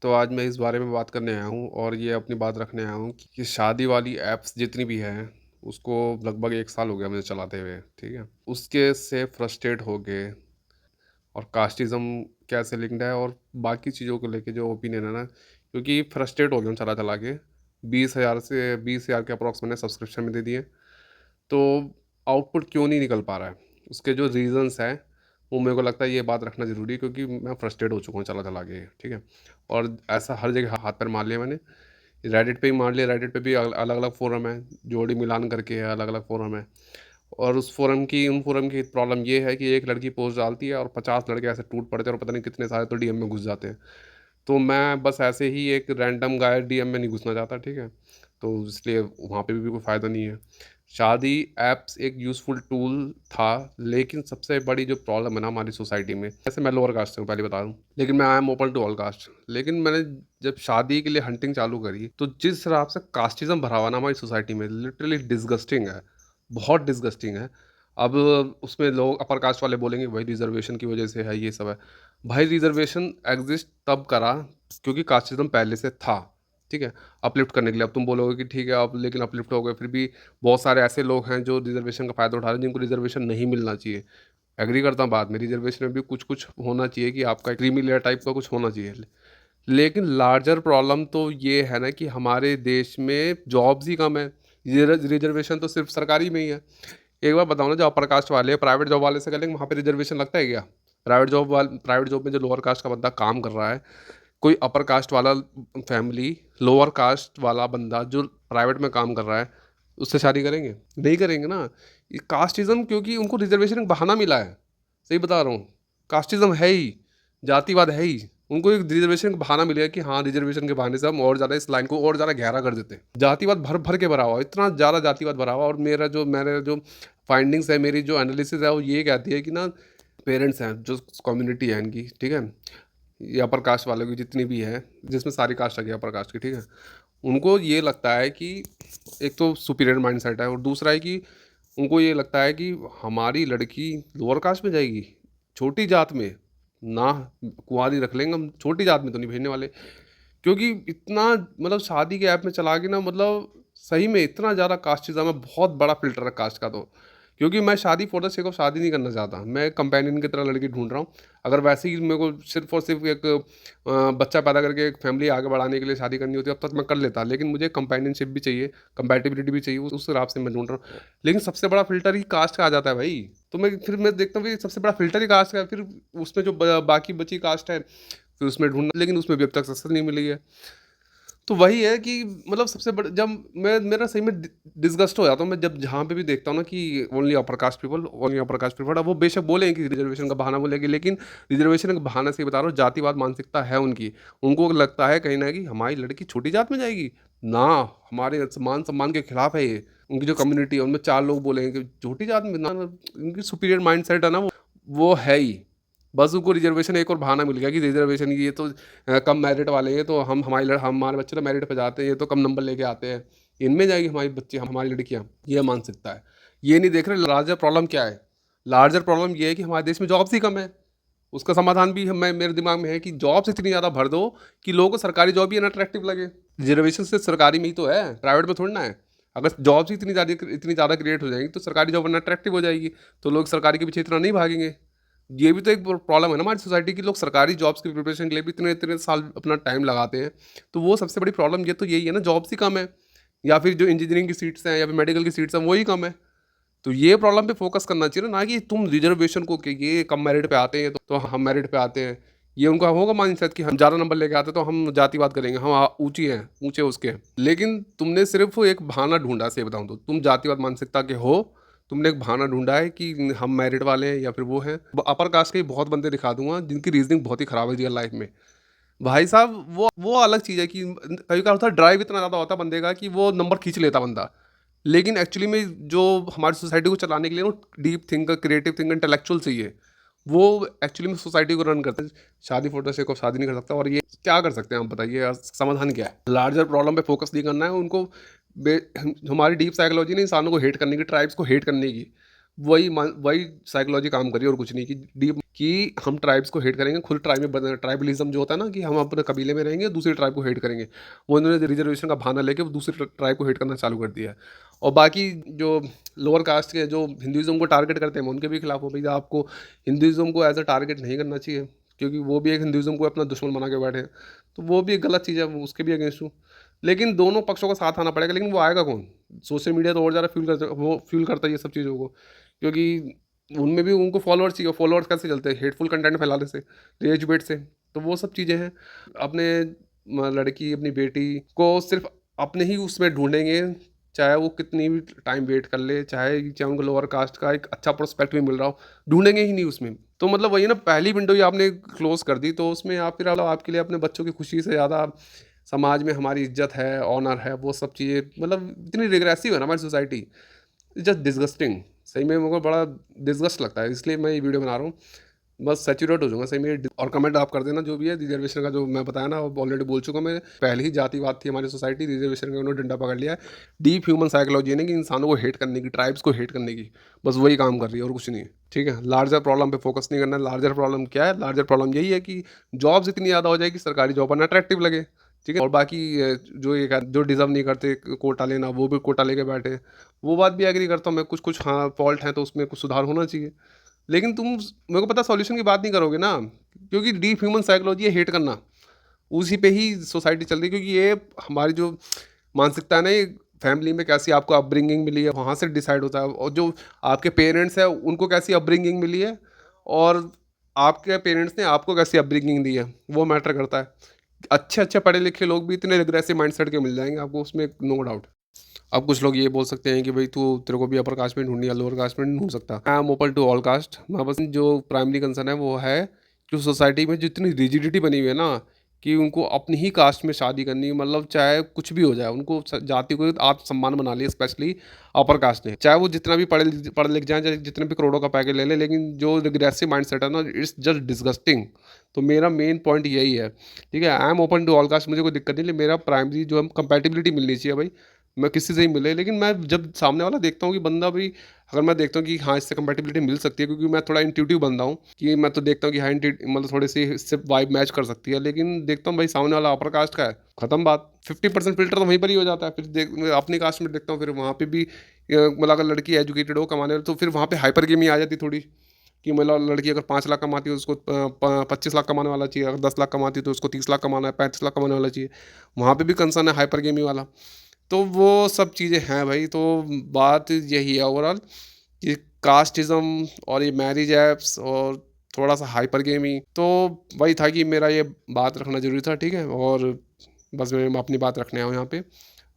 तो आज मैं इस बारे में बात करने आया हूँ और ये अपनी बात रखने आया हूँ कि शादी वाली ऐप्स जितनी भी हैं, उसको लगभग 1 साल हो गया मुझे चलाते हुए, ठीक है? उसके से फ्रस्ट्रेट हो के और कास्टिज़्म कैसे लिंक्ड है और बाकी चीज़ों को लेके जो ओपिनियन है ना, क्योंकि फ्रस्ट्रेट हो गया हूँ चला-चला के। 20,000 के अप्रॉक्स मैंने सब्सक्रिप्शन में दे दिए। तो आउटपुट क्यों नहीं निकल पा रहा है? उसके जो रीज़न्स हैं, वो मेरे को लगता है ये बात रखना ज़रूरी है क्योंकि मैं फ्रस्ट्रेट हो चुका हूँ चला-चला के, ठीक है? और ऐसा हर जगह हाथ पैर मार लिया मैंने। रेडिट पे ही मार लिया, रेडिट पे भी अलग-अलग फ़ोरम है, जोड़ी मिलान करके है, अलग-अलग फ़ोरम है। और उन फ़ोरम की प्रॉब्लम ये है कि एक लड़की पोस्ट डालती है और 50 लड़के ऐसे टूट पड़ते हैं और पता नहीं कितने सारे तो डीएम में घुस जाते हैं। तो मैं बस ऐसे ही एक रैंडम गाय डीएम में नहीं घुसना चाहता, ठीक है? तो इसलिए वहाँ पे भी कोई फ़ायदा नहीं है। शादी ऐप्स एक यूज़फुल टूल था, लेकिन सबसे बड़ी जो प्रॉब्लम है ना हमारी सोसाइटी में, जैसे मैं लोअर कास्ट से हूँ पहले बता दूँ, लेकिन मैं I am open to all caste. लेकिन मैंने जब शादी के लिए हंटिंग चालू करी, तो जिस हिसाब से कास्टिज़्म भरा हुआ है ना हमारी सोसाइटी में, लिटरली डिस्गस्टिंग है, बहुत डिस्गस्टिंग है। अब उसमें लोग अपर कास्ट वाले बोलेंगे भाई रिज़र्वेशन की वज़ह से है, ये सब है। भाई रिज़र्वेशन एग्ज़िस्ट तब करा क्योंकि कास्टिज़्म पहले से था, ठीक है? अपलिफ्ट करने के लिए। अब तुम बोलोगे कि ठीक है अब लेकिन अपलिफ्ट हो गए, फिर भी बहुत सारे ऐसे लोग हैं जो रिज़र्वेशन का फ़ायदा उठा रहे हैं जिनको रिज़र्वेशन नहीं मिलना चाहिए। एग्री करता हूँ बात में, रिज़र्वेशन में भी कुछ-कुछ होना चाहिए कि आपका क्रीमी लेयर टाइप का कुछ होना चाहिए। लेकिन लार्जर प्रॉब्लम तो ये है ना कि हमारे देश में जॉब्स ही कम है। ये रिज़र्वेशन तो सिर्फ़ सरकारी में ही है। एक बात बताओ ना, जो अपर कास्ट वाले हैं, प्राइवेट जॉब वाले से कर लेंगे, वहाँ पे रिज़र्वेशन लगता है क्या? प्राइवेट जॉब में जो लोअर कास्ट का बंदा काम कर रहा है, कोई अपर कास्ट वाला फैमिली, लोअर कास्ट वाला बंदा जो प्राइवेट में काम कर रहा है, उससे शादी करेंगे? नहीं करेंगे ना। ये कास्टिज़्म क्योंकि उनको रिज़र्वेशन का बहाना मिला है। सही बता रहा हूँ। कास्टिज़्म है ही, जातिवाद है ही। उनको एक रिज़र्वेशन का बहाना मिलेगा कि हाँ, रिज़र्वेशन के बहाने से हम और ज़्यादा इस लाइन को और ज़्यादा गहरा कर देते हैं। जातिवाद भर-भर के भरा हुआ है, इतना ज़्यादा जातिवाद भरा हुआ है। और मेरा जो फाइंडिंग्स है, मेरी जो एनालिसिस है, वो ये कहती है कि ना पेरेंट्स हैं, जो कम्युनिटी है इनकी, ठीक है? ये अपर कास्ट वालों की जितनी भी है, जिसमें सारी कास्ट आ गई अपर कास्ट की, ठीक है? उनको ये लगता है कि एक तो सुपीरियर माइंडसेट है और दूसरा है कि उनको ये लगता है कि हमारी लड़की लोअर कास्ट में जाएगी, छोटी जात में, ना कुँवारी रख लेंगे हम, छोटी जात में तो नहीं भेजने वाले। क्योंकि इतना मतलब शादी के ऐप में चला के ना, मतलब सही में इतना ज़्यादा कास्टिज़्म है, बहुत बड़ा फ़िल्टर है कास्ट का तो। क्योंकि मैं शादी फॉर द सेक ऑफ शादी नहीं करना चाहता, मैं कंपेनियन की तरह लड़की ढूँढ रहा हूँ। अगर वैसे ही मेरे को सिर्फ़ और सिर्फ़ एक बच्चा पैदा करके एक फैमिली आगे बढ़ाने के लिए शादी करनी होती, अब तक मैं कर लेता। लेकिन मुझे कंपेनियनशिप भी चाहिए, कंपैटिबिलिटी भी चाहिए, उस हिसाब से मैं ढूँढ रहा हूँ। लेकिन सबसे बड़ा फ़िल्टर ही कास्ट का आ जाता है भाई। तो मैं देखता हूँ कि सबसे बड़ा फ़िल्टर ही कास्ट का है, फिर उसमें जो ब बाकी बची कास्ट है, फिर उसमें ढूँढना, लेकिन उसमें भी अब तक सक्सेस नहीं मिली है। तो वही है कि मतलब सबसे बड़ा, जब मैं मेरा सही में डिस्गस्ट हो जाता हूँ मैं जब जहाँ पे भी देखता हूँ ना कि ओनली अपर कास्ट पीपल, अब वो बेशक बोलें कि रिजर्वेशन का बहाना बोलेंगे, लेकिन रिजर्वेशन का बहाना से ही बता रहा हूँ, जातिवाद मानसिकता है उनकी। उनको लगता है कहीं ना कि हमारी लड़की छोटी जात में जाएगी ना, हमारे मान सम्मान के खिलाफ है ये। उनकी जो कम्युनिटी है उनमें चार लोग बोलेंगे कि छोटी जात में ना, उनकी सुपीरियर माइंड सेट है ना, वो है ही। बस उनको रिजर्वेशन एक और बहाना मिल गया कि रिजर्वेशन की ये तो कम मेरिट वाले हैं, तो हमारे बच्चे तो मेरिट पे जाते हैं, ये तो कम नंबर लेके आते हैं, इनमें जाएगी हमारी बच्ची, हमारी लड़कियां, ये मानसिकता है। ये नहीं देख रहे लार्जर प्रॉब्लम क्या है। लार्जर प्रॉब्लम ये है कि हमारे देश में जॉब्स ही कम है। उसका समाधान भी मैं मेरे दिमाग में है कि जॉब्स इतनी ज़्यादा भर दो कि लोगों को सरकारी जॉब ही अनअट्रैक्टिव लगे। रिजर्वेशन से सरकारी में ही तो है, प्राइवेट में थोड़ी ना है। अगर जॉब्स ही इतनी ज़्यादा क्रिएट हो जाएंगी तो सरकारी जॉब अनअट्रैक्टिव हो जाएगी, तो लोग सरकारी के पीछे इतना नहीं भागेंगे। ये भी तो एक प्रॉब्लम है ना हमारी सोसाइटी की, लोग सरकारी जॉब्स की प्रिपरेशन के लिए भी इतने इतने साल अपना टाइम लगाते हैं। तो वो सबसे बड़ी प्रॉब्लम ये तो यही है ना, जॉब्स ही कम है, या फिर जो इंजीनियरिंग की सीट्स हैं या फिर मेडिकल की सीट्स हैं वही कम है। तो ये प्रॉब्लम पे फोकस करना चाहिए ना कि तुम रिजर्वेशन को कि ये कम मेरिट पे आते हैं तो हम मेरिट पे आते हैं। ये उनका होगा माइंडसेट कि हम ज़्यादा नंबर लेके आते हैं तो हम जातिवाद करेंगे, हम ऊंची हैं, ऊंचे उसके हैं। लेकिन तुमने सिर्फ एक बहाना ढूंढा, से बताऊं तो तुम जातिवाद मानसिकता के हो, तुमने एक बहाना ढूंढा है कि हम मेरिट वाले हैं या फिर वो हैं। अपर कास्ट के ही बहुत बंदे दिखा दूंगा जिनकी रीजनिंग बहुत ही खराब है रियल लाइफ में। भाई साहब वो अलग चीज़ है कि कभी क्या होता है, ड्राइव इतना ज़्यादा होता है बंदे का कि वो नंबर खींच लेता बंदा। लेकिन एक्चुअली में जो हमारी सोसाइटी को चलाने के लिए ना deep thinker, creative thinker, intellectual चाहिए, वो एक्चुअली में सोसाइटी को रन करते हैं। शादी फॉर द सेक ऑफ शादी नहीं कर सकता, और ये क्या कर सकते हैं आप बताइए, समाधान क्या है? लार्जर प्रॉब्लम पे फोकस नहीं करना है उनको। हमारी डीप साइकोलॉजी ने इंसानों को हेट करने की, ट्राइब्स को हेट करने की, वही साइकोलॉजी काम कर रही है और कुछ नहीं, कि हम ट्राइब्स को हेट करेंगे, खुद ट्राइबलिज्म जो होता है ना, कि हम अपने कबीले में रहेंगे, दूसरे ट्राइब को हेट करेंगे। वो इन्होंने रिजर्वेशन का बहाना लेके वो दूसरे ट्राइब को हेट करना चालू कर दिया है। और बाकी जो लोअर कास्ट के जो हिंदुइज्म को टारगेट करते हैं, मैं उनके भी खिलाफ हूँ। भैया आपको हिंदुइज्म को एज अ टारगेट नहीं करना चाहिए, क्योंकि वो भी एक हिंदुइज्म को अपना दुश्मन बना के बैठे हैं। तो वो भी एक गलत चीज़ है, वो उसके भी अगेंस्ट हूँ। लेकिन दोनों पक्षों का साथ आना पड़ेगा, लेकिन वो आएगा कौन? सोशल मीडिया तो और ज़्यादा फ्यूल करता है ये सब चीज़ों को, क्योंकि उनमें भी उनको फॉलोअर्स चाहिए। फॉलोअर्स कैसे चलते हैं? हेटफुल कंटेंट फैलाने से, रेज बेट से। तो वो सब चीज़ें हैं। अपने लड़की, अपनी बेटी को सिर्फ अपने ही उसमें ढूंढेंगे, चाहे वो कितनी भी टाइम वेट कर ले, चाहे चाहे उनको लोअर कास्ट का एक अच्छा प्रोस्पेक्ट भी मिल रहा हो, ढूंढेंगे ही नहीं उसमें। तो मतलब वही ना, पहली विंडो ही आपने क्लोज कर दी, तो उसमें आप फिर मतलब आपके लिए अपने बच्चों की खुशी से ज़्यादा समाज में हमारी इज्जत है, ऑनर है, वो सब चीज़ें मतलब इतनी रिग्रेसिव है ना हमारी सोसाइटी, जस्ट डिस्गस्टिंग। सही में मेरे को बड़ा डिस्गस्ट लगता है, इसलिए मैं ये वीडियो बना रहा हूँ। बस सैचुरेट हो जाऊंगा सही में। और कमेंट आप कर देना जो भी है। रिजर्वेशन का जो मैं बताया ना, ऑलरेडी बोल चुका मैं, पहले ही जातिवाद थी हमारी सोसाइटी, रिजर्वेशन का उन्होंने डंडा पकड़ लिया है। डीप ह्यूमन साइकोलॉजी है ना, कि इंसानों को हेट करने की, ट्राइब्स को हेट करने की, बस वही काम कर रही है और कुछ नहीं है। ठीक है, लार्जर प्रॉब्लम पे फोकस नहीं करना है। लार्जर प्रॉब्लम क्या है? लार्जर प्रॉब्लम यही है कि जॉब्स इतनी ज़्यादा हो जाएगी, सरकारी जॉब बनना अट्रैक्टिव लगे। ठीक है, और बाकी जो एक जो डिजर्व नहीं करते कोटा लेना, वो भी कोटा लेके बैठे। वो बात भी एग्री करता हूँ मैं, कुछ कुछ हाँ फॉल्ट है, तो उसमें कुछ सुधार होना चाहिए। लेकिन तुम मेरे को पता सॉल्यूशन की बात नहीं करोगे ना, क्योंकि डीप ह्यूमन साइकोलॉजी है हेट करना, उसी पे ही सोसाइटी चल रही है। क्योंकि ये हमारी जो मानसिकता है ना, ये फैमिली में कैसी आपको अपब्रिंगिंग मिली है, वहाँ से डिसाइड होता है। और जो आपके पेरेंट्स हैं उनको कैसी अपब्रिंगिंग मिली है, और आपके पेरेंट्स ने आपको कैसी अपब्रिंगिंग दी है, वो मैटर करता है। अच्छे अच्छे पढ़े लिखे लोग भी इतने रिग्रेसिव माइंडसेट के मिल जाएंगे आपको, उसमें नो डाउट। अब कुछ लोग ये बोल सकते हैं कि भाई तू, तेरे को भी अपर कास्ट में ढूंढनी या लोअर कास्ट में नहीं ढूंढ सकता। I am open to all caste. मैं बस जो प्राइमरी कंसर्न है वो है कि सोसाइटी में जितनी रिजिडिटी बनी हुई है ना, कि उनको अपनी ही कास्ट में शादी करनी, मतलब चाहे कुछ भी हो जाए, उनको जाति को आत्म सम्मान बना लिया, स्पेशली अपर कास्ट ने। चाहे वो जितना भी पढ़ लिख जाए, चाहे जितने भी करोड़ों का पैकेज ले ले, लेकिन जो रिग्रेसिव माइंड सेट है ना, इट्स जस्ट डिस्गस्टिंग। तो मेरा मेन पॉइंट यही है। ठीक है, I am open to all caste, मुझे कोई दिक्कत नहीं, लेकिन मेरा प्राइमरी जो हम कंपेटिबिलिटी मिलनी चाहिए भाई। मैं किसी से ही मिले, लेकिन मैं जब सामने वाला देखता हूँ कि बंदा भी, अगर मैं देखता हूँ कि हाँ इससे कंपेटिबिलिटी मिल सकती है, क्योंकि मैं थोड़ा इंट्यूटिव बंदा हूँ, कि मैं तो देखता हूँ कि हाँ मतलब थोड़ी सी इससे वाइब मैच कर सकती है, लेकिन देखता हूँ भाई सामने वाला अपर कास्ट का है, खत्म बात। 50% फिल्टर तो वहीं पर ही हो जाता है। फिर अपनी कास्ट में देखता हूँ, फिर वहाँ पे भी मतलब अगर लड़की एजुकेटेड हो, कमाने वाली, तो फिर वहाँ पे हाइपर गेमी आ जाती थोड़ी, कि मतलब लड़की अगर 5 लाख कमाती है, उसको 25 लाख कमाने वाला चाहिए। अगर 10 लाख कमाती है तो उसको 30 लाख कमाना है, 35 लाख कमाने वाला चाहिए। वहाँ पे भी कंसर्न है हाइपर गेमी वाला। तो वो सब चीज़ें हैं भाई। तो बात यही है ओवरऑल, कि कास्टिज़्म और ये मैरिज ऐप्स और थोड़ा सा हाइपर गेमी, तो वही था कि मेरा ये बात रखना ज़रूरी था। ठीक है, और बस मैं अपनी बात रखने आया हूँ यहाँ पे।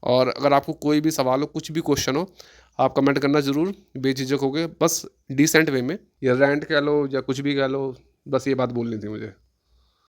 और अगर आपको कोई भी सवाल हो, कुछ भी क्वेश्चन हो, आप कमेंट करना ज़रूर, बेझिझक होके, बस डिसेंट वे में, या रैंट कह लो या कुछ भी कह लो, बस ये बात बोलनी थी मुझे।